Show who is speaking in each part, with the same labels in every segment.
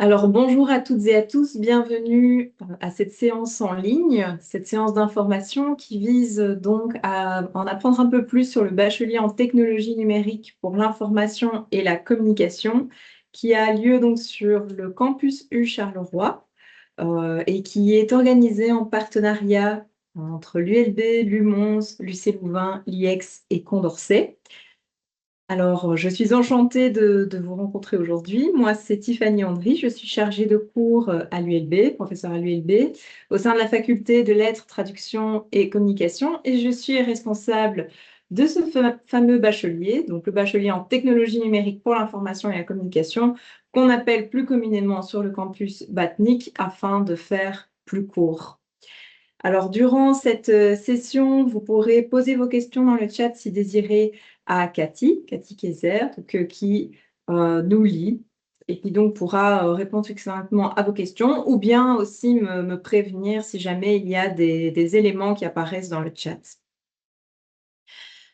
Speaker 1: Alors, bonjour à toutes et à tous, bienvenue à cette séance en ligne, cette séance d'information qui vise donc à en apprendre un peu plus sur le bachelier en technologie numérique pour l'information et la communication, qui a lieu donc sur le campus U Charleroi et qui est organisé en partenariat entre l'ULB, l'UMONS, l'UC Louvain, l'IEX et Condorcet. Alors, je suis enchantée de vous rencontrer aujourd'hui. Moi, c'est Tiffany Andry. Je suis chargée de cours à l'ULB, professeure à l'ULB, au sein de la faculté de lettres, traduction et communication. Et je suis responsable de ce fameux bachelier, donc le bachelier en technologie numérique pour l'information et la communication, qu'on appelle plus communément sur le campus Batnik, afin de faire plus court. Alors, durant cette session, vous pourrez poser vos questions dans le chat si désiré à Cathy Kayser, qui nous lit et qui donc pourra répondre succinctement à vos questions ou bien aussi me prévenir si jamais il y a des éléments qui apparaissent dans le chat.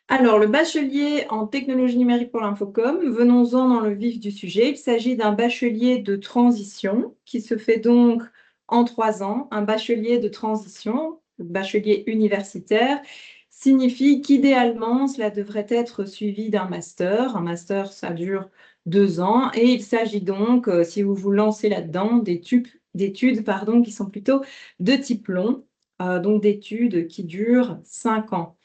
Speaker 1: Alors, le bachelier en technologie numérique pour l'infocom, venons-en dans le vif du sujet. Il s'agit d'un bachelier de transition qui se fait donc en 3 ans. Un bachelier de transition, bachelier universitaire, signifie qu'idéalement, cela devrait être suivi d'un master. Un master, ça dure 2 ans et il s'agit donc, si vous vous lancez là-dedans, d'études qui sont plutôt de type long, donc d'études qui durent 5 ans.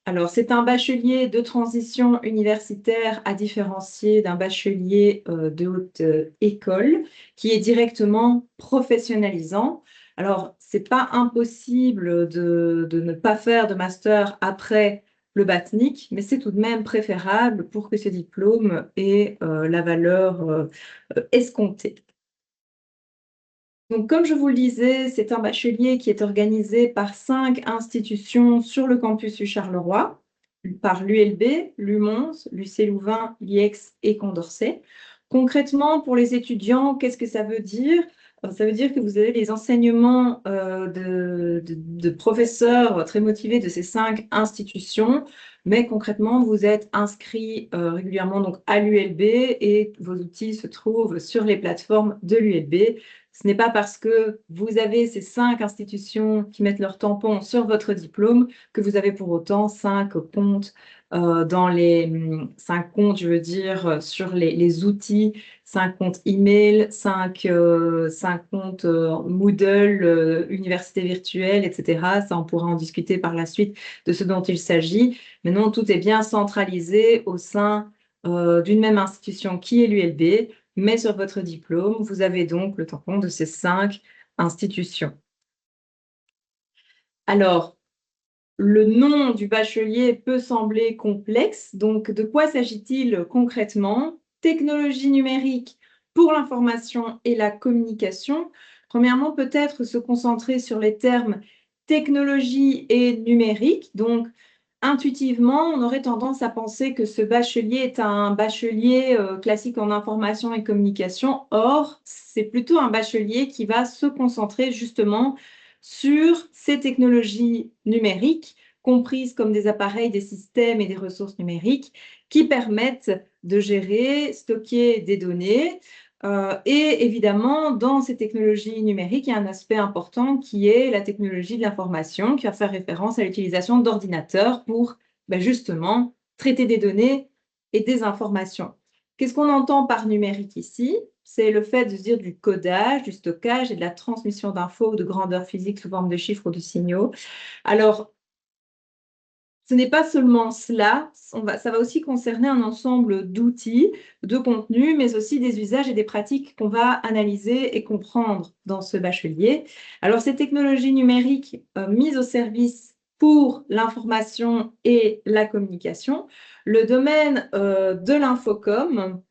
Speaker 1: Alors, c'est un bachelier de transition universitaire à différencier d'un bachelier de haute école qui est directement professionnalisant. Alors, ce n'est pas impossible de ne pas faire de master après le BATNIC, mais c'est tout de même préférable pour que ce diplôme ait la valeur escomptée. Donc, comme je vous le disais, c'est un bachelier qui est organisé par 5 institutions sur le campus du Charleroi, par l'ULB, l'UMONS, l'UC Louvain, l'IEX et Condorcet. Concrètement, pour les étudiants, qu'est-ce que ça veut dire? Ça veut dire que vous avez les enseignements de professeurs très motivés de ces 5 institutions, mais concrètement, vous êtes inscrit régulièrement donc, à l'ULB et vos outils se trouvent sur les plateformes de l'ULB. Ce n'est pas parce que vous avez ces 5 institutions qui mettent leur tampon sur votre diplôme que vous avez pour autant 5 comptes dans les 5 comptes, je veux dire, sur les outils, 5 comptes email, 5 comptes Moodle, université virtuelle, etc. Ça, on pourra en discuter par la suite de ce dont il s'agit. Mais non, tout est bien centralisé au sein d'une même institution qui est l'ULB, mais sur votre diplôme, vous avez donc le tampon de ces 5 institutions. Alors, le nom du bachelier peut sembler complexe, donc de quoi s'agit-il concrètement? Technologie numérique pour l'information et la communication. Premièrement, peut-être se concentrer sur les termes technologie et numérique. Donc, intuitivement, on aurait tendance à penser que ce bachelier est un bachelier classique en information et communication. Or, c'est plutôt un bachelier qui va se concentrer justement sur ces technologies numériques, comprises comme des appareils, des systèmes et des ressources numériques, qui permettent de gérer, stocker des données. Et évidemment, dans ces technologies numériques, il y a un aspect important qui est la technologie de l'information, qui va faire référence à l'utilisation d'ordinateurs pour justement traiter des données et des informations. Qu'est-ce qu'on entend par numérique ici? C'est le fait de se dire du codage, du stockage et de la transmission d'infos de grandeur physique sous forme de chiffres ou de signaux. Alors, ce n'est pas seulement cela, ça va aussi concerner un ensemble d'outils, de contenus, mais aussi des usages et des pratiques qu'on va analyser et comprendre dans ce bachelier. Alors, ces technologies numériques mises au service pour l'information et la communication, le domaine de l'infocom,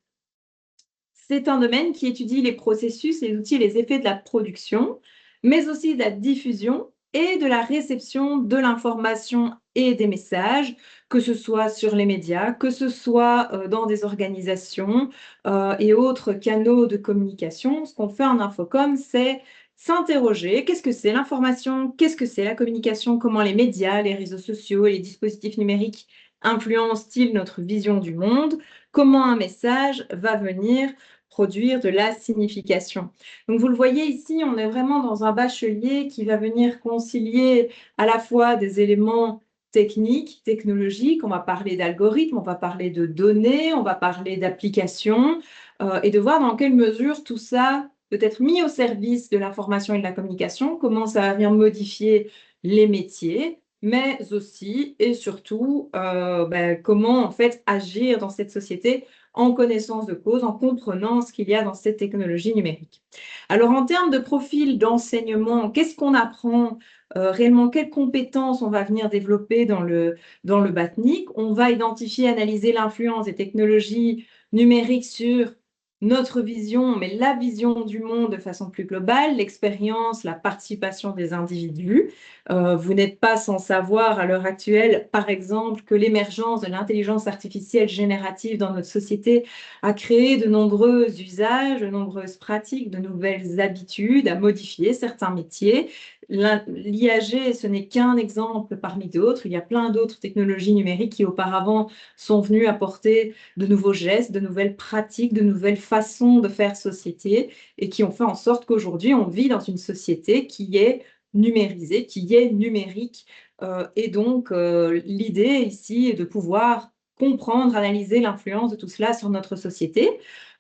Speaker 1: c'est un domaine qui étudie les processus, les outils et les effets de la production, mais aussi de la diffusion et de la réception de l'information et des messages, que ce soit sur les médias, que ce soit dans des organisations et autres canaux de communication. Ce qu'on fait en Infocom, c'est s'interroger, qu'est-ce que c'est l'information, qu'est-ce que c'est la communication, comment les médias, les réseaux sociaux et les dispositifs numériques influencent-ils notre vision du monde, comment un message va venir produire de la signification. Donc, vous le voyez ici, on est vraiment dans un bachelier qui va venir concilier à la fois des éléments techniques, technologiques, on va parler d'algorithmes, on va parler de données, on va parler d'applications, et de voir dans quelle mesure tout ça peut être mis au service de l'information et de la communication, comment ça va venir modifier les métiers, mais aussi et surtout comment en fait agir dans cette société en connaissance de cause, en comprenant ce qu'il y a dans cette technologie numérique. Alors en termes de profil d'enseignement, qu'est-ce qu'on apprend réellement, quelles compétences on va venir développer dans le BATNIC? On va identifier, analyser l'influence des technologies numériques sur notre vision, mais la vision du monde de façon plus globale, l'expérience, la participation des individus. Vous n'êtes pas sans savoir à l'heure actuelle, par exemple, que l'émergence de l'intelligence artificielle générative dans notre société a créé de nombreux usages, de nombreuses pratiques, de nouvelles habitudes, a modifié certains métiers. L'IAG, ce n'est qu'un exemple parmi d'autres. Il y a plein d'autres technologies numériques qui auparavant sont venues apporter de nouveaux gestes, de nouvelles pratiques, de nouvelles façons de faire société et qui ont fait en sorte qu'aujourd'hui, on vit dans une société qui est numérisée, qui est numérique. Et donc, l'idée ici est de pouvoir comprendre, analyser l'influence de tout cela sur notre société,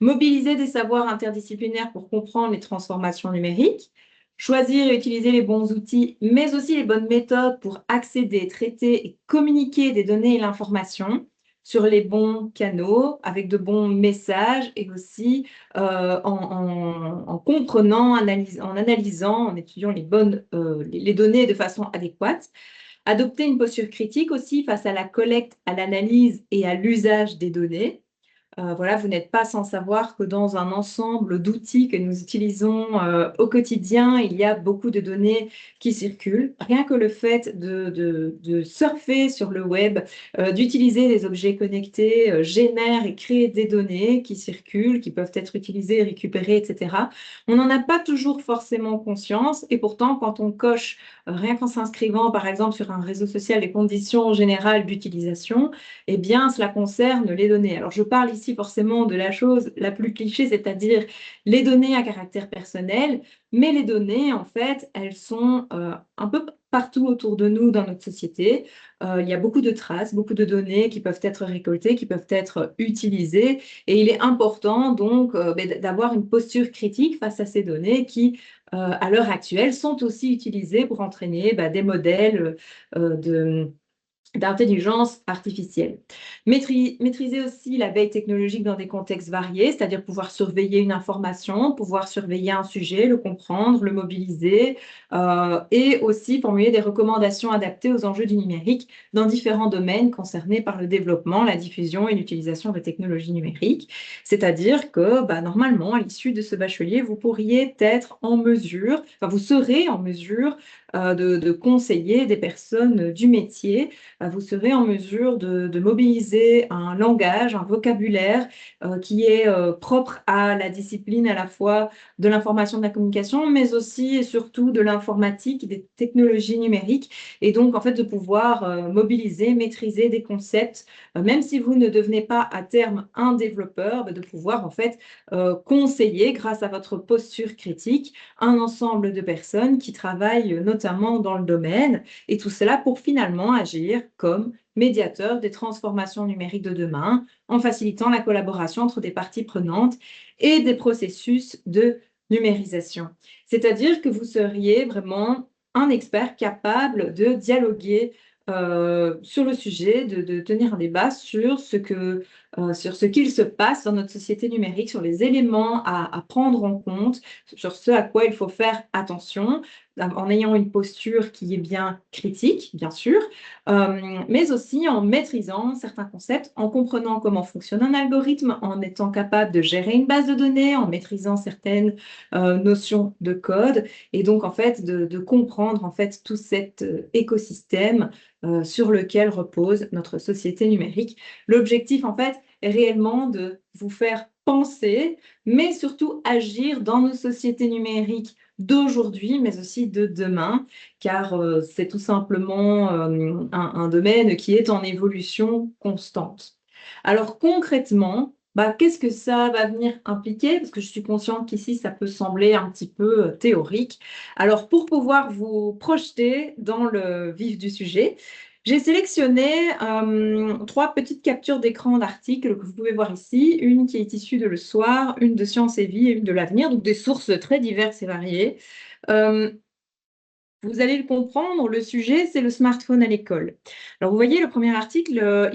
Speaker 1: mobiliser des savoirs interdisciplinaires pour comprendre les transformations numériques, choisir et utiliser les bons outils, mais aussi les bonnes méthodes pour accéder, traiter et communiquer des données et l'information sur les bons canaux, avec de bons messages et aussi en comprenant, en analysant, en étudiant les données de façon adéquate. Adopter une posture critique aussi face à la collecte, à l'analyse et à l'usage des données. Voilà, vous n'êtes pas sans savoir que dans un ensemble d'outils que nous utilisons au quotidien, il y a beaucoup de données qui circulent. Rien que le fait de surfer sur le web, d'utiliser des objets connectés, génère et crée des données qui circulent, qui peuvent être utilisées, récupérées, etc. On n'en a pas toujours forcément conscience et pourtant, quand on coche, rien qu'en s'inscrivant par exemple sur un réseau social, les conditions générales d'utilisation, eh bien, cela concerne les données. Alors, je parle ici forcément de la chose la plus cliché, c'est-à-dire les données à caractère personnel, mais les données, en fait, elles sont un peu partout autour de nous dans notre société. Il y a beaucoup de traces, beaucoup de données qui peuvent être récoltées, qui peuvent être utilisées, et il est important donc d'avoir une posture critique face à ces données qui, à l'heure actuelle, sont aussi utilisées pour entraîner des modèles d'intelligence artificielle. Maîtriser aussi la veille technologique dans des contextes variés, c'est-à-dire pouvoir surveiller une information, pouvoir surveiller un sujet, le comprendre, le mobiliser, et aussi formuler des recommandations adaptées aux enjeux du numérique dans différents domaines concernés par le développement, la diffusion et l'utilisation de technologies numériques. C'est-à-dire que normalement, à l'issue de ce bachelier, vous pourriez être en mesure, enfin vous serez en mesure de conseiller des personnes du métier. Vous serez en mesure de mobiliser un langage, un vocabulaire qui est propre à la discipline à la fois de l'information, de la communication, mais aussi et surtout de l'informatique, des technologies numériques, et donc en fait de pouvoir mobiliser, maîtriser des concepts, même si vous ne devenez pas à terme un développeur, de pouvoir en fait conseiller grâce à votre posture critique un ensemble de personnes qui travaillent notamment dans le domaine, et tout cela pour finalement agir comme médiateur des transformations numériques de demain, en facilitant la collaboration entre des parties prenantes et des processus de numérisation. C'est-à-dire que vous seriez vraiment un expert capable de dialoguer sur le sujet, de tenir un débat sur sur ce qu'il se passe dans notre société numérique, sur les éléments à prendre en compte, sur ce à quoi il faut faire attention, en ayant une posture qui est bien critique, bien sûr, mais aussi en maîtrisant certains concepts, en comprenant comment fonctionne un algorithme, en étant capable de gérer une base de données, en maîtrisant certaines notions de code, et donc en fait de comprendre en fait tout cet écosystème sur lequel repose notre société numérique. L'objectif en fait est réellement de vous faire penser, mais surtout agir dans nos sociétés numériques d'aujourd'hui, mais aussi de demain, car c'est tout simplement un domaine qui est en évolution constante. Alors concrètement, Qu'est-ce que ça va venir impliquer? Parce que je suis consciente qu'ici, ça peut sembler un petit peu théorique. Alors, pour pouvoir vous projeter dans le vif du sujet, j'ai sélectionné 3 petites captures d'écran d'articles que vous pouvez voir ici. Une qui est issue de Le Soir, une de Science et Vie et une de l'Avenir, donc des sources très diverses et variées. Euh, Vous allez le comprendre, le sujet, c'est le smartphone à l'école. Alors, vous voyez, le premier article,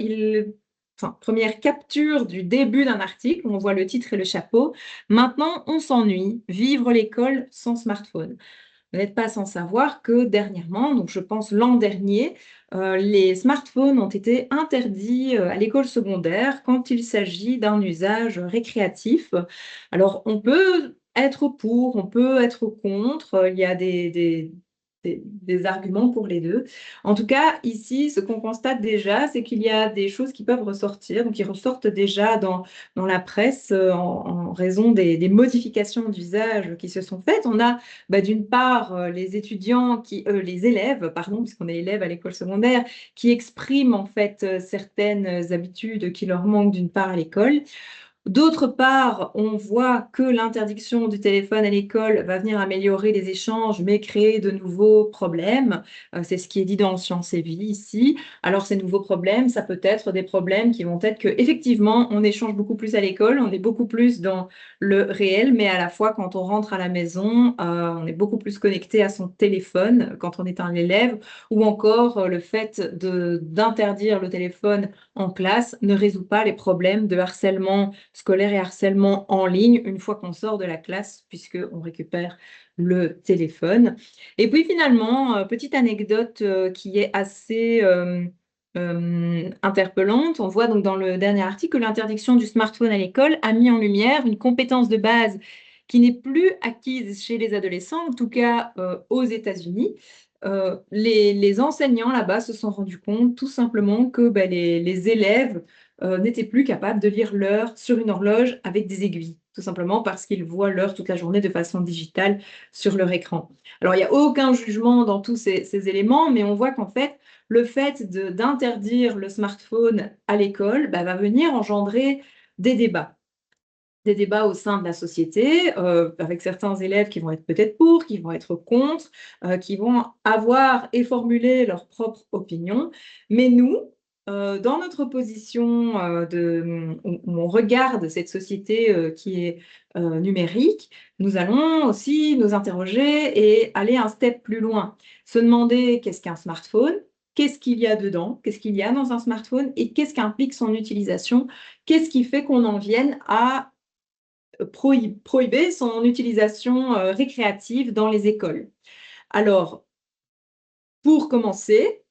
Speaker 1: première capture du début d'un article, on voit le titre et le chapeau. Maintenant, on s'ennuie, vivre l'école sans smartphone. Vous n'êtes pas sans savoir que dernièrement, donc je pense l'an dernier, les smartphones ont été interdits à l'école secondaire quand il s'agit d'un usage récréatif. Alors, on peut être pour, on peut être contre, il y a des arguments pour les deux. En tout cas, ici, ce qu'on constate déjà, c'est qu'il y a des choses qui peuvent ressortir, donc qui ressortent déjà dans la presse en raison des modifications d'usage qui se sont faites. On a d'une part, les élèves, pardon, puisqu'on est élève à l'école secondaire, qui expriment en fait certaines habitudes qui leur manquent d'une part à l'école. D'autre part, on voit que l'interdiction du téléphone à l'école va venir améliorer les échanges, mais créer de nouveaux problèmes. C'est ce qui est dit dans Science et Vie ici. Alors, ces nouveaux problèmes, ça peut être des problèmes qui vont être que, effectivement, on échange beaucoup plus à l'école, on est beaucoup plus dans le réel, mais à la fois, quand on rentre à la maison, on est beaucoup plus connecté à son téléphone quand on est un élève, ou encore le fait d'interdire le téléphone en classe ne résout pas les problèmes de harcèlement scolaire et harcèlement en ligne une fois qu'on sort de la classe, puisqu'on récupère le téléphone. Et puis finalement, petite anecdote qui est assez interpellante, on voit donc dans le dernier article que l'interdiction du smartphone à l'école a mis en lumière une compétence de base qui n'est plus acquise chez les adolescents, en tout cas aux États-Unis. Les enseignants là-bas se sont rendus compte tout simplement que les élèves n'étaient plus capables de lire l'heure sur une horloge avec des aiguilles, tout simplement parce qu'ils voient l'heure toute la journée de façon digitale sur leur écran. Alors, il n'y a aucun jugement dans tous ces éléments, mais on voit qu'en fait, le fait d'interdire le smartphone à l'école va venir engendrer des débats. Des débats au sein de la société, avec certains élèves qui vont être peut-être pour, qui vont être contre, qui vont avoir et formuler leur propre opinion. Mais nous, dans notre position où on regarde cette société qui est numérique, nous allons aussi nous interroger et aller un step plus loin. Se demander qu'est-ce qu'un smartphone, qu'est-ce qu'il y a dedans, qu'est-ce qu'il y a dans un smartphone et qu'est-ce qu'implique son utilisation, qu'est-ce qui fait qu'on en vienne à prohiber son utilisation récréative dans les écoles. Alors, pour commencer,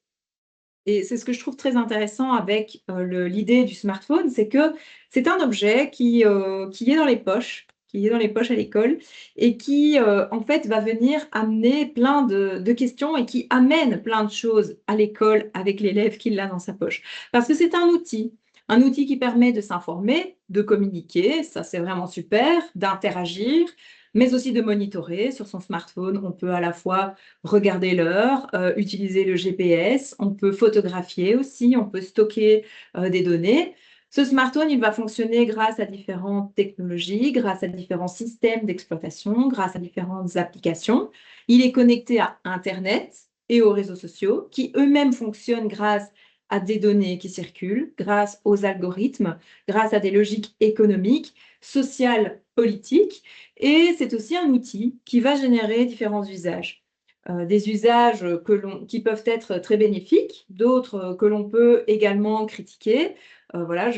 Speaker 1: et c'est ce que je trouve très intéressant avec l'idée du smartphone, c'est que c'est un objet qui est dans les poches, qui est dans les poches à l'école et qui, en fait, va venir amener plein de questions et qui amène plein de choses à l'école avec l'élève qui l'a dans sa poche. Parce que c'est un outil qui permet de s'informer, de communiquer, ça c'est vraiment super, d'interagir, mais aussi de monitorer sur son smartphone. On peut à la fois regarder l'heure, utiliser le GPS, on peut photographier aussi, on peut stocker des données. Ce smartphone, il va fonctionner grâce à différentes technologies, grâce à différents systèmes d'exploitation, grâce à différentes applications. Il est connecté à Internet et aux réseaux sociaux qui eux-mêmes fonctionnent grâce à des données qui circulent, grâce aux algorithmes, grâce à des logiques économiques, sociales, politiques. Et c'est aussi un outil qui va générer différents usages. Des usages qui peuvent être très bénéfiques, d'autres que l'on peut également critiquer. Voilà,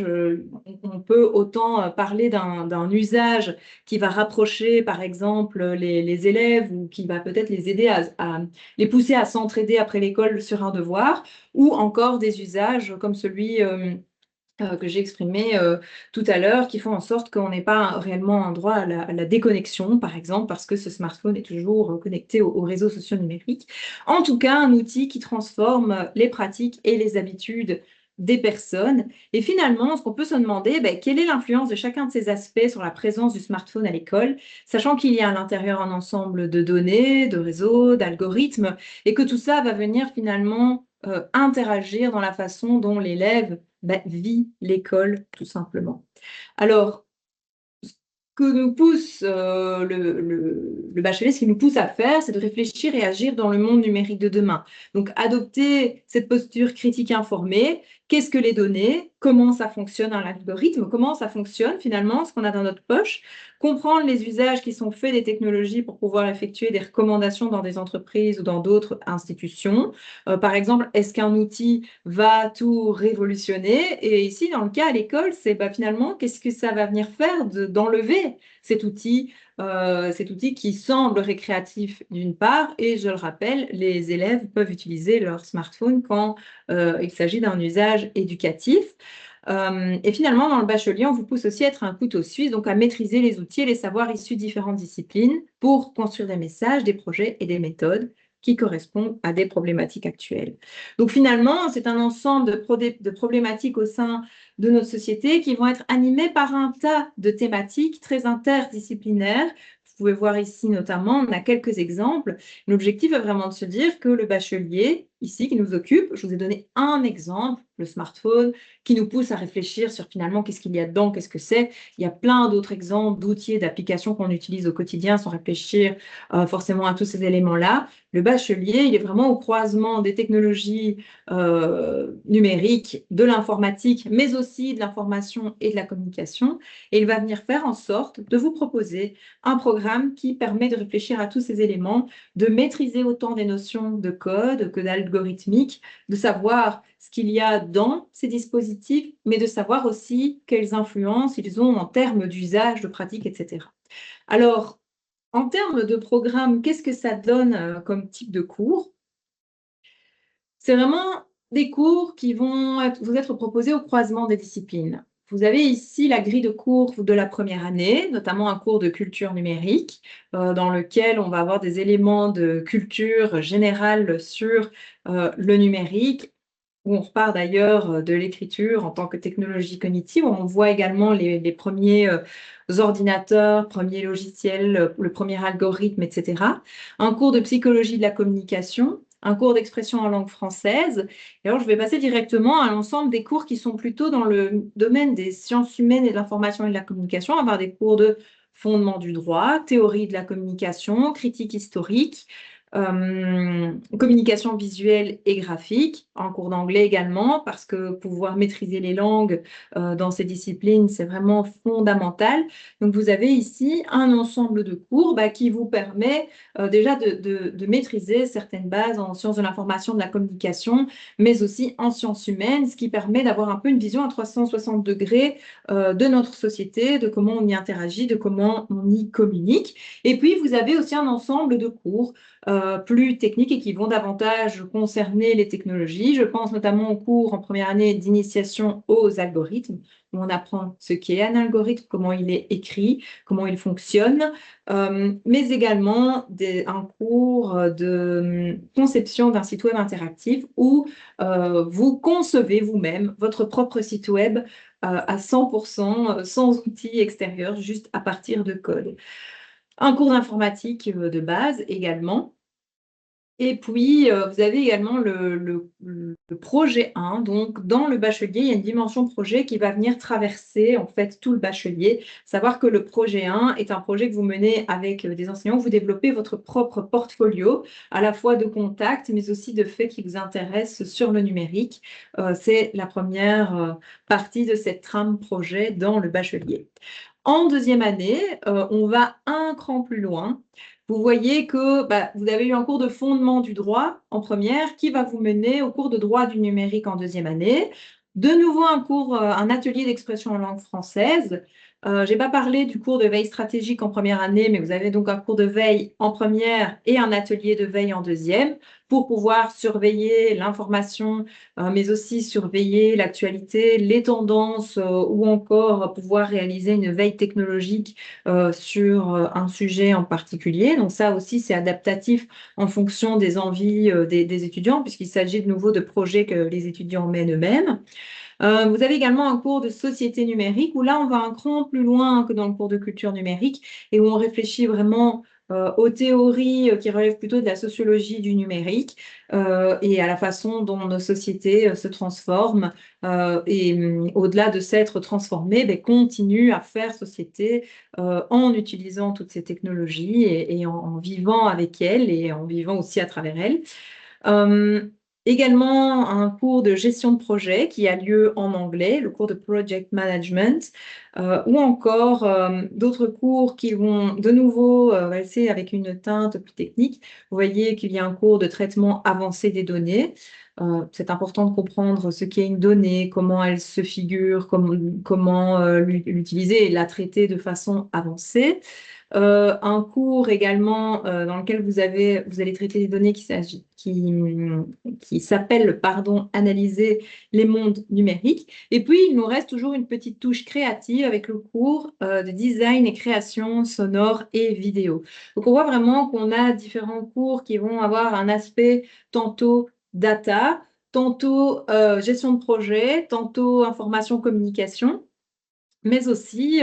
Speaker 1: on peut autant parler d'un usage qui va rapprocher, par exemple, les élèves ou qui va peut-être les aider à les pousser à s'entraider après l'école sur un devoir, ou encore des usages comme celui que j'ai exprimé tout à l'heure, qui font en sorte qu'on n'ait pas réellement un droit à la déconnexion, par exemple, parce que ce smartphone est toujours connecté aux réseaux sociaux numériques. En tout cas, un outil qui transforme les pratiques et les habitudes des personnes. Et finalement, ce qu'on peut se demander, quelle est l'influence de chacun de ces aspects sur la présence du smartphone à l'école, sachant qu'il y a à l'intérieur un ensemble de données, de réseaux, d'algorithmes, et que tout ça va venir finalement interagir dans la façon dont l'élève vit l'école, tout simplement. Alors, que nous pousse le bachelier, ce qui nous pousse à faire, c'est de réfléchir et agir dans le monde numérique de demain. Donc, adopter cette posture critique informée. Qu'est-ce que les données? Comment ça fonctionne un algorithme? Comment ça fonctionne finalement, ce qu'on a dans notre poche? Comprendre les usages qui sont faits des technologies pour pouvoir effectuer des recommandations dans des entreprises ou dans d'autres institutions. Par exemple, est-ce qu'un outil va tout révolutionner? Et ici, dans le cas à l'école, c'est finalement, qu'est-ce que ça va venir faire d'enlever cet outil qui semble récréatif d'une part, et je le rappelle, les élèves peuvent utiliser leur smartphone quand il s'agit d'un usage éducatif. Et finalement, dans le bachelier, on vous pousse aussi à être un couteau suisse, donc à maîtriser les outils et les savoirs issus de différentes disciplines pour construire des messages, des projets et des méthodes qui correspondent à des problématiques actuelles. Donc finalement, c'est un ensemble de problématiques au sein de notre société qui vont être animées par un tas de thématiques très interdisciplinaires. Vous pouvez voir ici notamment, on a quelques exemples. L'objectif est vraiment de se dire que le bachelier, ici, qui nous occupe, je vous ai donné un exemple, le smartphone, qui nous pousse à réfléchir sur finalement qu'est-ce qu'il y a dedans, qu'est-ce que c'est. Il y a plein d'autres exemples d'outils et d'applications qu'on utilise au quotidien sans réfléchir forcément à tous ces éléments-là. Le bachelier, il est vraiment au croisement des technologies numériques, de l'informatique, mais aussi de l'information et de la communication. Et il va venir faire en sorte de vous proposer un programme qui permet de réfléchir à tous ces éléments, de maîtriser autant des notions de code que d'algorithmique, de savoir ce qu'il y a dans ces dispositifs, mais de savoir aussi quelles influences ils ont en termes d'usage, de pratique, etc. Alors, en termes de programme, qu'est-ce que ça donne comme type de cours? C'est vraiment des cours qui vont vous être proposés au croisement des disciplines. Vous avez ici la grille de cours de la première année, notamment un cours de culture numérique, dans lequel on va avoir des éléments de culture générale sur le numérique, où on repart d'ailleurs de l'écriture en tant que technologie cognitive. On voit également les premiers ordinateurs, premiers logiciels, le premier algorithme, etc. Un cours de psychologie de la communication, un cours d'expression en langue française. Et alors, je vais passer directement à l'ensemble des cours qui sont plutôt dans le domaine des sciences humaines et de l'information et de la communication, à avoir des cours de fondement du droit, théorie de la communication, critique historique, communication visuelle et graphique, en cours d'anglais également, parce que pouvoir maîtriser les langues dans ces disciplines, c'est vraiment fondamental. Donc, vous avez ici un ensemble de cours qui vous permet déjà de maîtriser certaines bases en sciences de l'information, de la communication, mais aussi en sciences humaines, ce qui permet d'avoir un peu une vision à 360 degrés de notre société, de comment on y interagit, de comment on y communique. Et puis, vous avez aussi un ensemble de cours plus techniques et qui vont davantage concerner les technologies. Je pense notamment aux cours en première année d'initiation aux algorithmes, où on apprend ce qu'est un algorithme, comment il est écrit, comment il fonctionne, mais également un cours de conception d'un site web interactif où vous concevez vous-même votre propre site web à 100%, sans outils extérieurs, juste à partir de code. Un cours d'informatique de base également. Et puis, vous avez également le projet 1. Donc, dans le bachelier, il y a une dimension projet qui va venir traverser en fait tout le bachelier. Savoir que le projet 1 est un projet que vous menez avec des enseignants. Vous développez votre propre portfolio, à la fois de contacts, mais aussi de faits qui vous intéressent sur le numérique. C'est la première partie de cette trame projet dans le bachelier. En deuxième année, on va un cran plus loin. Vous voyez que vous avez eu un cours de fondement du droit en première qui va vous mener au cours de droit du numérique en deuxième année. De nouveau, un atelier d'expression en langue française. Je n'ai pas parlé du cours de veille stratégique en première année, mais vous avez donc un cours de veille en première et un atelier de veille en deuxième pour pouvoir surveiller l'information, mais aussi surveiller l'actualité, les tendances ou encore pouvoir réaliser une veille technologique sur un sujet en particulier. Donc ça aussi, c'est adaptatif en fonction des envies des étudiants, puisqu'il s'agit de nouveau de projets que les étudiants mènent eux-mêmes. Vous avez également un cours de société numérique où là, on va un cran plus loin que dans le cours de culture numérique et où on réfléchit vraiment aux théories qui relèvent plutôt de la sociologie du numérique et à la façon dont nos sociétés se transforment au-delà de s'être transformées, ben, continuent à faire société en utilisant toutes ces technologies et en vivant avec elles et en vivant aussi à travers elles. Euh, Également un cours de gestion de projet qui a lieu en anglais, le cours de Project Management, ou encore d'autres cours qui vont de nouveau valser avec une teinte plus technique. Vous voyez qu'il y a un cours de traitement avancé des données. C'est important de comprendre ce qu'est une donnée, comment elle se figure, comment l'utiliser et la traiter de façon avancée. Un cours également dans lequel vous allez traiter des données qui s'appellent, pardon, analyser les mondes numériques. Et puis, il nous reste toujours une petite touche créative avec le cours de design et création sonore et vidéo. Donc, on voit vraiment qu'on a différents cours qui vont avoir un aspect tantôt data, tantôt gestion de projet, tantôt information communication, mais aussi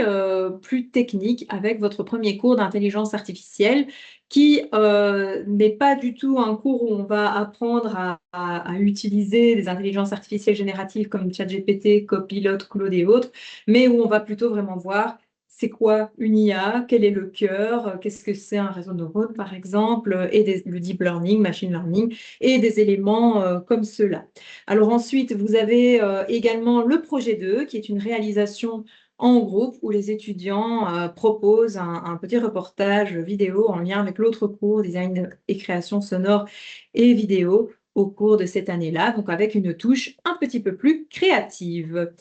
Speaker 1: plus technique avec votre premier cours d'intelligence artificielle qui n'est pas du tout un cours où on va apprendre à utiliser des intelligences artificielles génératives comme ChatGPT, Copilot, Claude et autres, mais où on va plutôt vraiment voir c'est quoi une IA, quel est le cœur, qu'est-ce que c'est un réseau de neurones par exemple, et le deep learning, machine learning, et des éléments comme ceux-là. Alors ensuite, vous avez également le projet 2 qui est une réalisation en groupe où les étudiants proposent un petit reportage vidéo en lien avec l'autre cours, design et création sonore et vidéo, au cours de cette année-là, donc avec une touche un petit peu plus créative.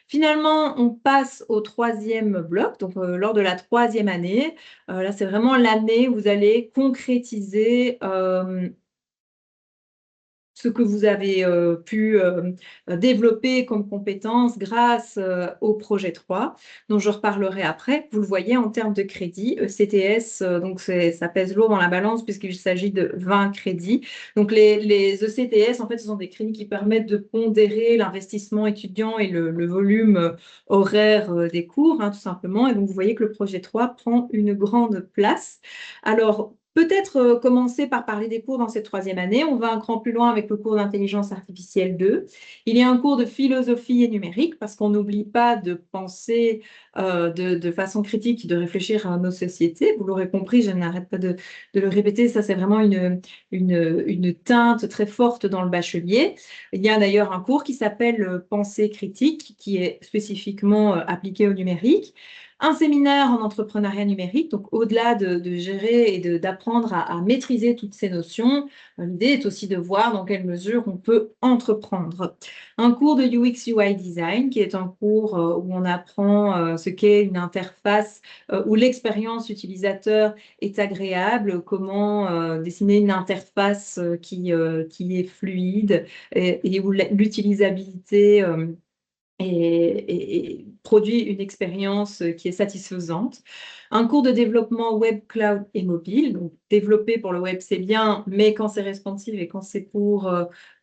Speaker 1: Finalement, on passe au troisième bloc, donc lors de la troisième année. Là, c'est vraiment l'année où vous allez concrétiser ce que vous avez pu développer comme compétences grâce au projet 3, dont je reparlerai après. Vous le voyez en termes de crédits, ECTS, donc ça pèse lourd dans la balance puisqu'il s'agit de 20 crédits. Donc les ECTS, en fait, ce sont des crédits qui permettent de pondérer l'investissement étudiant et le volume horaire des cours, hein, tout simplement. Et donc, vous voyez que le projet 3 prend une grande place. Alors, peut-être commencer par parler des cours dans cette troisième année. On va un cran plus loin avec le cours d'intelligence artificielle 2. Il y a un cours de philosophie et numérique parce qu'on n'oublie pas de penser de façon critique, de réfléchir à nos sociétés. Vous l'aurez compris, je n'arrête pas de le répéter. Ça, c'est vraiment une teinte très forte dans le bachelier. Il y a d'ailleurs un cours qui s'appelle Pensée critique qui est spécifiquement appliqué au numérique. Un séminaire en entrepreneuriat numérique, donc au-delà de gérer et d'apprendre à maîtriser toutes ces notions, l'idée est aussi de voir dans quelle mesure on peut entreprendre. Un cours de UX UI Design, qui est un cours où on apprend ce qu'est une interface, où l'expérience utilisateur est agréable, comment dessiner une interface qui est fluide et où l'utilisabilité et produit une expérience qui est satisfaisante. Un cours de développement web, cloud et mobile. Donc, développer pour le web, c'est bien, mais quand c'est responsive et quand c'est pour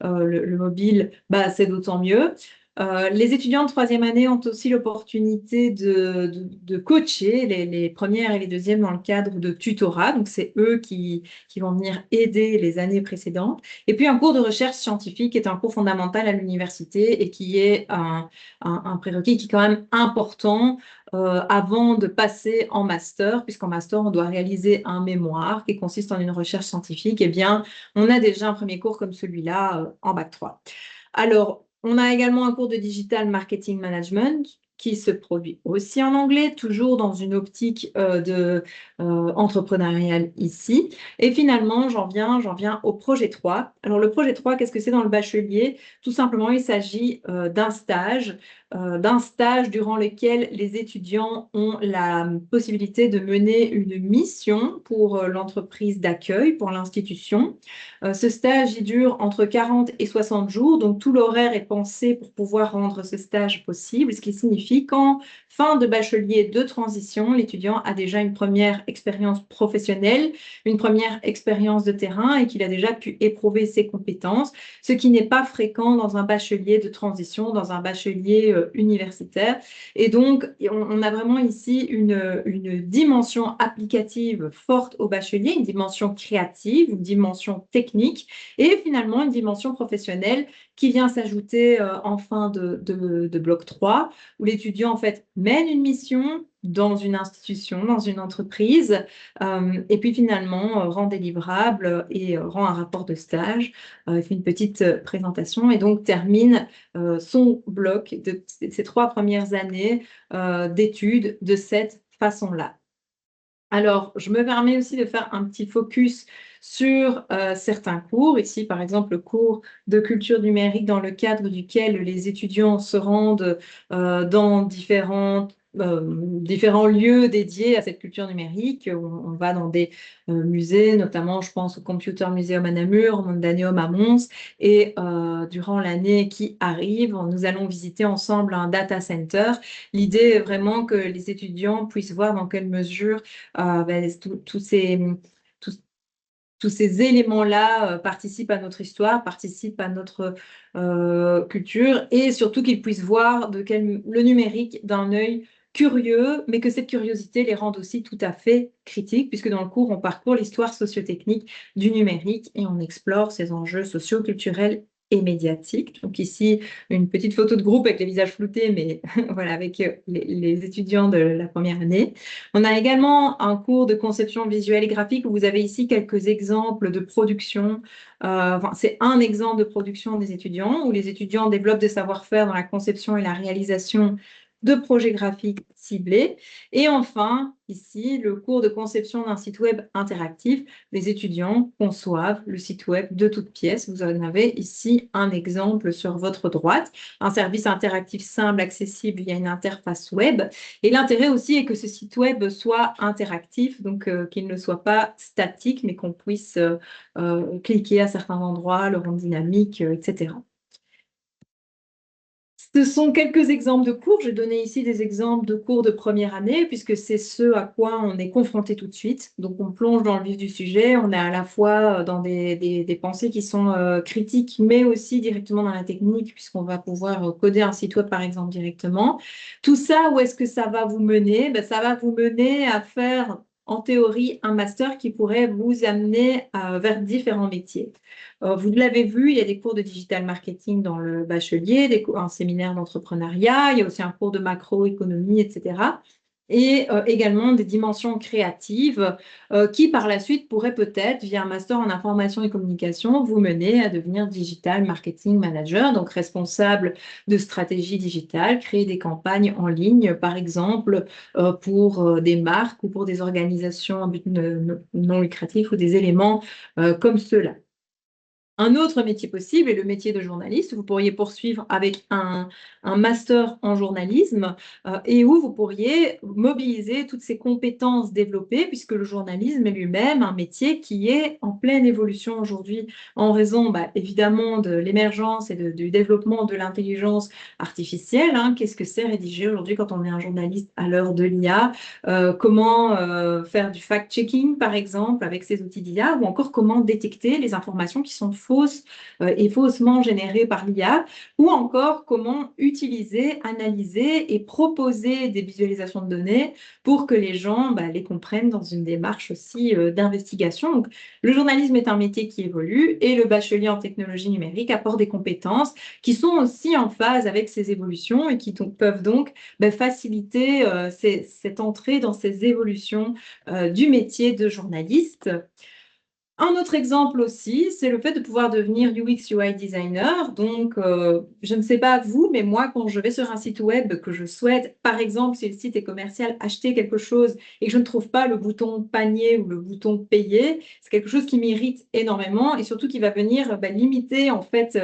Speaker 1: le mobile, bah, c'est d'autant mieux. Les étudiants de troisième année ont aussi l'opportunité de coacher les premières et les deuxièmes dans le cadre de tutorat. Donc, c'est eux qui vont venir aider les années précédentes. Et puis, un cours de recherche scientifique est un cours fondamental à l'université et qui est un prérequis qui est quand même important avant de passer en master, puisqu'en master, on doit réaliser un mémoire qui consiste en une recherche scientifique. Eh bien, on a déjà un premier cours comme celui-là en Bac 3. Alors, on a également un cours de Digital Marketing Management qui se produit aussi en anglais, toujours dans une optique entrepreneuriale ici. Et finalement, j'en viens au projet 3. Alors, le projet 3, qu'est-ce que c'est dans le bachelier? Tout simplement, il s'agit d'un stage durant lequel les étudiants ont la possibilité de mener une mission pour l'entreprise d'accueil, pour l'institution. Ce stage, il dure entre 40 et 60 jours, donc tout l'horaire est pensé pour pouvoir rendre ce stage possible, ce qui signifie qu'en fin de bachelier de transition, l'étudiant a déjà une première expérience professionnelle, une première expérience de terrain et qu'il a déjà pu éprouver ses compétences, ce qui n'est pas fréquent dans un bachelier de transition, dans un bachelier enjeux universitaires. Et donc, on a vraiment ici une dimension applicative forte au bachelier, une dimension créative, une dimension technique et finalement une dimension professionnelle qui vient s'ajouter en fin de bloc 3, où l'étudiant en fait mène une mission dans une institution, dans une entreprise, et puis finalement rend des livrables et rend un rapport de stage, fait une petite présentation et donc termine son bloc de ces 3 premières années d'études de cette façon-là. Alors, je me permets aussi de faire un petit focus sur certains cours. Ici, par exemple, le cours de culture numérique dans le cadre duquel les étudiants se rendent dans différents lieux dédiés à cette culture numérique. On va dans des musées, notamment, je pense au Computer Museum à Namur, au Mondaneum à Mons. Et durant l'année qui arrive, nous allons visiter ensemble un data center. L'idée est vraiment que les étudiants puissent voir dans quelle mesure tous tous ces éléments-là participent à notre histoire, participent à notre culture et surtout qu'ils puissent voir le numérique d'un œil curieux, mais que cette curiosité les rende aussi tout à fait critiques, puisque dans le cours, on parcourt l'histoire sociotechnique du numérique et on explore ses enjeux socioculturels et médiatiques. Donc ici, une petite photo de groupe avec les visages floutés, mais voilà, avec les étudiants de la première année. On a également un cours de conception visuelle et graphique où vous avez ici quelques exemples de production. C'est un exemple de production des étudiants où les étudiants développent des savoir-faire dans la conception et la réalisation de projets graphiques ciblés. Et enfin, ici, le cours de conception d'un site web interactif. Les étudiants conçoivent le site web de toutes pièces. Vous en avez ici un exemple sur votre droite. Un service interactif simple, accessible via une interface web. Et l'intérêt aussi est que ce site web soit interactif, donc qu'il ne soit pas statique, mais qu'on puisse cliquer à certains endroits, le rendre dynamique, etc. Ce sont quelques exemples de cours. J'ai donné ici des exemples de cours de première année, puisque c'est ce à quoi on est confronté tout de suite. Donc, on plonge dans le vif du sujet. On est à la fois dans des pensées qui sont critiques, mais aussi directement dans la technique, puisqu'on va pouvoir coder un site web, par exemple, directement. Tout ça, où est-ce que ça va vous mener? Ben, ça va vous mener à faire, en théorie, un master qui pourrait vous amener vers différents métiers. Vous l'avez vu, il y a des cours de digital marketing dans le bachelier, un séminaire d'entrepreneuriat, il y a aussi un cours de macroéconomie, etc. Et également des dimensions créatives qui, par la suite, pourraient peut-être, via un master en information et communication, vous mener à devenir digital marketing manager, donc responsable de stratégie digitale, créer des campagnes en ligne, par exemple, pour des marques ou pour des organisations à but non lucratif ou des éléments comme ceux-là. Un autre métier possible est le métier de journaliste. Vous pourriez poursuivre avec un master en journalisme et où vous pourriez mobiliser toutes ces compétences développées, puisque le journalisme est lui-même un métier qui est en pleine évolution aujourd'hui en raison évidemment de l'émergence et du développement de l'intelligence artificielle. Qu'est-ce que c'est rédiger aujourd'hui quand on est un journaliste à l'heure de l'IA? Comment faire du fact-checking, par exemple, avec ces outils d'IA, ou encore comment détecter les informations qui sont fausses et faussement générées par l'IA, ou encore comment utiliser, analyser et proposer des visualisations de données pour que les gens les comprennent dans une démarche aussi d'investigation. Donc, le journalisme est un métier qui évolue et le bachelier en technologie numérique apporte des compétences qui sont aussi en phase avec ces évolutions et qui peuvent donc faciliter cette entrée dans ces évolutions du métier de journaliste. Un autre exemple aussi, c'est le fait de pouvoir devenir UX UI designer. Donc, je ne sais pas vous, mais moi, quand je vais sur un site web que je souhaite, par exemple, si le site est commercial, acheter quelque chose et que je ne trouve pas le bouton panier ou le bouton payer, c'est quelque chose qui m'irrite énormément et surtout qui va venir limiter en fait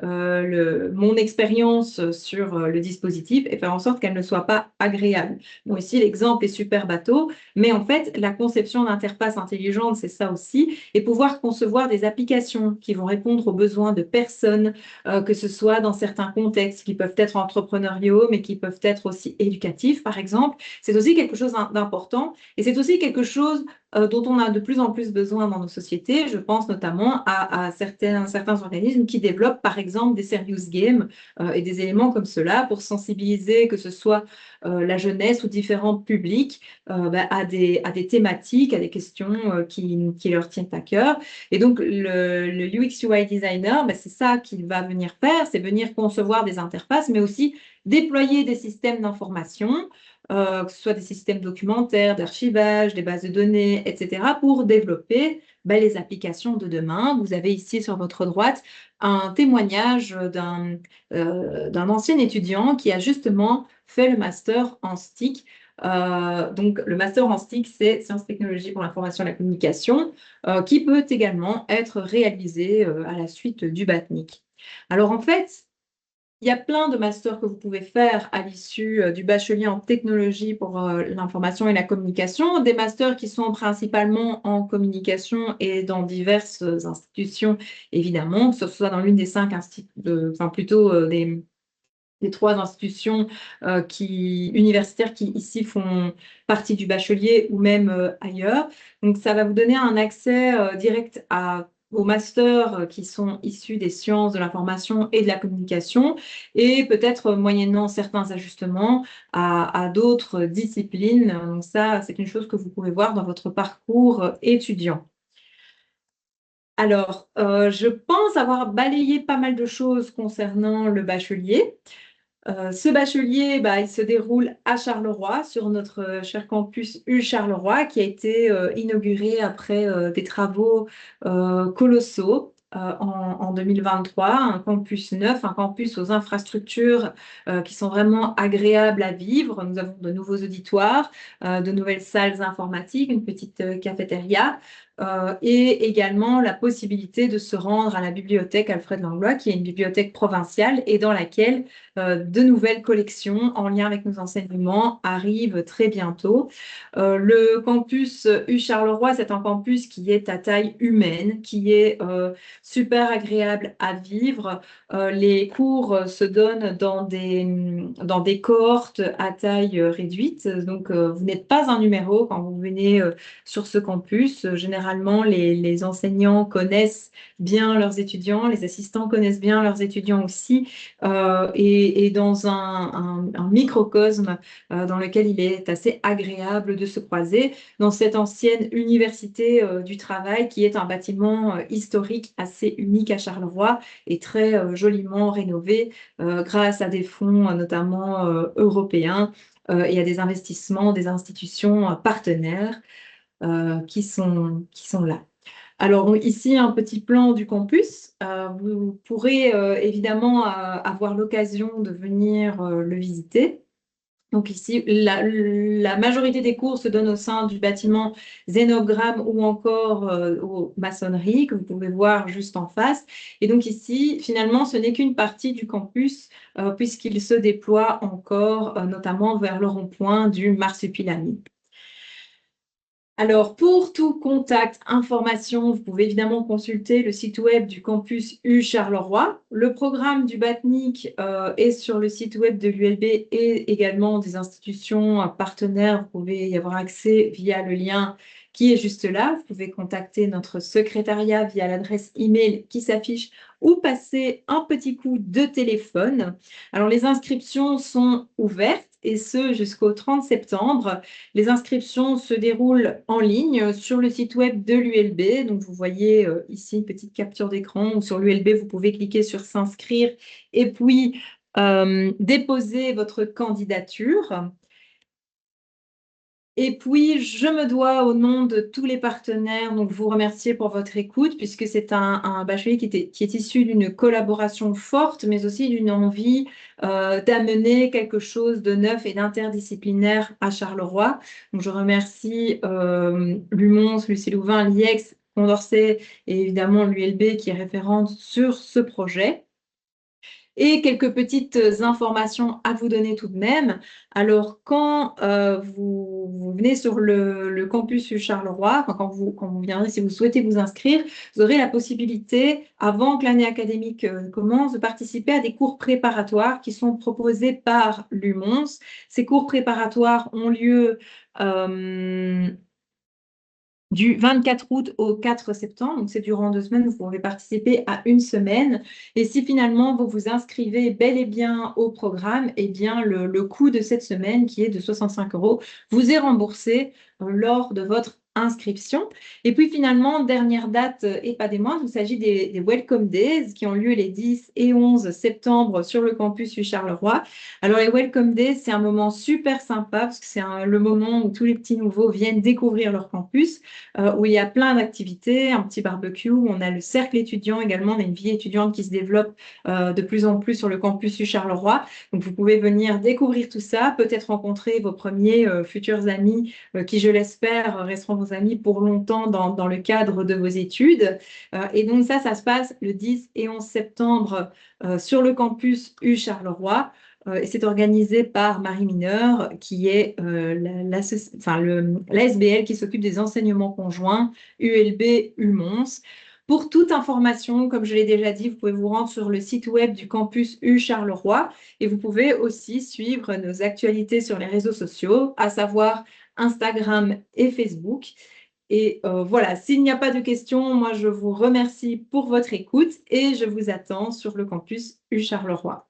Speaker 1: mon expérience sur le dispositif et faire en sorte qu'elle ne soit pas agréable. Bon, ici, l'exemple est super bateau, mais en fait, la conception d'interface intelligente, c'est ça aussi. Et pouvoir concevoir des applications qui vont répondre aux besoins de personnes, que ce soit dans certains contextes qui peuvent être entrepreneuriaux, mais qui peuvent être aussi éducatifs, par exemple. C'est aussi quelque chose d'important et c'est aussi quelque chose dont on a de plus en plus besoin dans nos sociétés. Je pense notamment à certains organismes qui développent par exemple des serious games et des éléments comme cela pour sensibiliser que ce soit la jeunesse ou différents publics à des thématiques, à des questions qui leur tiennent à cœur. Et donc le UX UI designer, c'est ça qu'il va venir faire, c'est venir concevoir des interfaces, mais aussi déployer des systèmes d'information, que ce soit des systèmes documentaires, d'archivage, des bases de données, etc., pour développer les applications de demain. Vous avez ici sur votre droite un témoignage d'un ancien étudiant qui a justement fait le master en STIC. Donc, le master en STIC, c'est Sciences Technologies pour l'information et la communication, qui peut également être réalisé à la suite du BATNIC. Alors, en fait, il y a plein de masters que vous pouvez faire à l'issue du bachelier en technologie pour l'information et la communication, des masters qui sont principalement en communication et dans diverses institutions, évidemment, que ce soit dans l'une des cinq enfin plutôt des trois institutions universitaires qui ici font partie du bachelier ou même ailleurs. Donc ça va vous donner un accès direct aux masters qui sont issus des sciences de l'information et de la communication et peut-être moyennant certains ajustements à d'autres disciplines. Donc ça, c'est une chose que vous pouvez voir dans votre parcours étudiant. Alors, je pense avoir balayé pas mal de choses concernant le bachelier. Ce bachelier, il se déroule à Charleroi, sur notre cher campus U Charleroi, qui a été inauguré après des travaux colossaux en 2023. Un campus neuf, un campus aux infrastructures qui sont vraiment agréables à vivre. Nous avons de nouveaux auditoires, de nouvelles salles informatiques, une petite cafétéria. Et également la possibilité de se rendre à la bibliothèque Alfred Langlois, qui est une bibliothèque provinciale et dans laquelle de nouvelles collections en lien avec nos enseignements arrivent très bientôt. Le campus U Charleroi, c'est un campus qui est à taille humaine, qui est super agréable à vivre. Les cours se donnent dans des cohortes à taille réduite. Donc, vous n'êtes pas un numéro quand vous venez sur ce campus. Généralement, les enseignants connaissent bien leurs étudiants, les assistants connaissent bien leurs étudiants aussi, et dans un microcosme dans lequel il est assez agréable de se croiser dans cette ancienne université du travail qui est un bâtiment historique assez unique à Charleroi et très joliment rénové grâce à des fonds notamment européens et à des investissements des institutions partenaires qui sont là. Alors ici, un petit plan du campus. Vous pourrez évidemment avoir l'occasion de venir le visiter. Donc ici, la majorité des cours se donnent au sein du bâtiment Zénogramme ou encore aux maçonneries que vous pouvez voir juste en face. Et donc ici, finalement, ce n'est qu'une partie du campus puisqu'il se déploie encore notamment vers le rond-point du Marsupilami. Alors, pour tout contact, information, vous pouvez évidemment consulter le site web du campus U Charleroi. Le programme du BATNIC est sur le site web de l'ULB et également des institutions partenaires. Vous pouvez y avoir accès via le lien qui est juste là. Vous pouvez contacter notre secrétariat via l'adresse email qui s'affiche ou passer un petit coup de téléphone. Alors, les inscriptions sont ouvertes et ce jusqu'au 30 septembre. Les inscriptions se déroulent en ligne sur le site web de l'ULB. Donc, vous voyez ici une petite capture d'écran où sur l'ULB, vous pouvez cliquer sur s'inscrire et puis déposer votre candidature. Et puis, je me dois au nom de tous les partenaires, donc vous remercier pour votre écoute, puisque c'est un bachelier qui est issu d'une collaboration forte, mais aussi d'une envie d'amener quelque chose de neuf et d'interdisciplinaire à Charleroi. Donc, je remercie l'UMONS, Lucie Louvain, l'IEX, Condorcet et évidemment l'ULB qui est référente sur ce projet. Et quelques petites informations à vous donner tout de même. Alors, quand vous venez sur le campus Charleroi, enfin, quand vous viendrez, si vous souhaitez vous inscrire, vous aurez la possibilité, avant que l'année académique commence, de participer à des cours préparatoires qui sont proposés par l'UMONS. Ces cours préparatoires ont lieu du 24 août au 4 septembre. Donc, c'est durant 2 semaines, vous pouvez participer à une semaine. Et si finalement vous vous inscrivez bel et bien au programme, eh bien, le coût de cette semaine, qui est de 65 euros, vous est remboursé lors de votre inscription. Et puis finalement, dernière date et pas des moindres, il s'agit des Welcome Days qui ont lieu les 10 et 11 septembre sur le campus U Charleroi. Alors, les Welcome Days, c'est un moment super sympa parce que c'est le moment où tous les petits nouveaux viennent découvrir leur campus, où il y a plein d'activités, un petit barbecue, on a le cercle étudiant également, on a une vie étudiante qui se développe de plus en plus sur le campus U Charleroi. Donc, vous pouvez venir découvrir tout ça, peut-être rencontrer vos premiers futurs amis qui, je l'espère, resteront vos amis pour longtemps dans le cadre de vos études. Et donc, ça se passe le 10 et 11 septembre sur le campus U Charleroi. Et c'est organisé par Marie Mineur, qui est l'ASBL qui s'occupe des enseignements conjoints ULB UMONS. Pour toute information, comme je l'ai déjà dit, vous pouvez vous rendre sur le site web du campus U Charleroi et vous pouvez aussi suivre nos actualités sur les réseaux sociaux, à savoir Instagram et Facebook. Et voilà, s'il n'y a pas de questions, moi je vous remercie pour votre écoute et je vous attends sur le campus U Charleroi.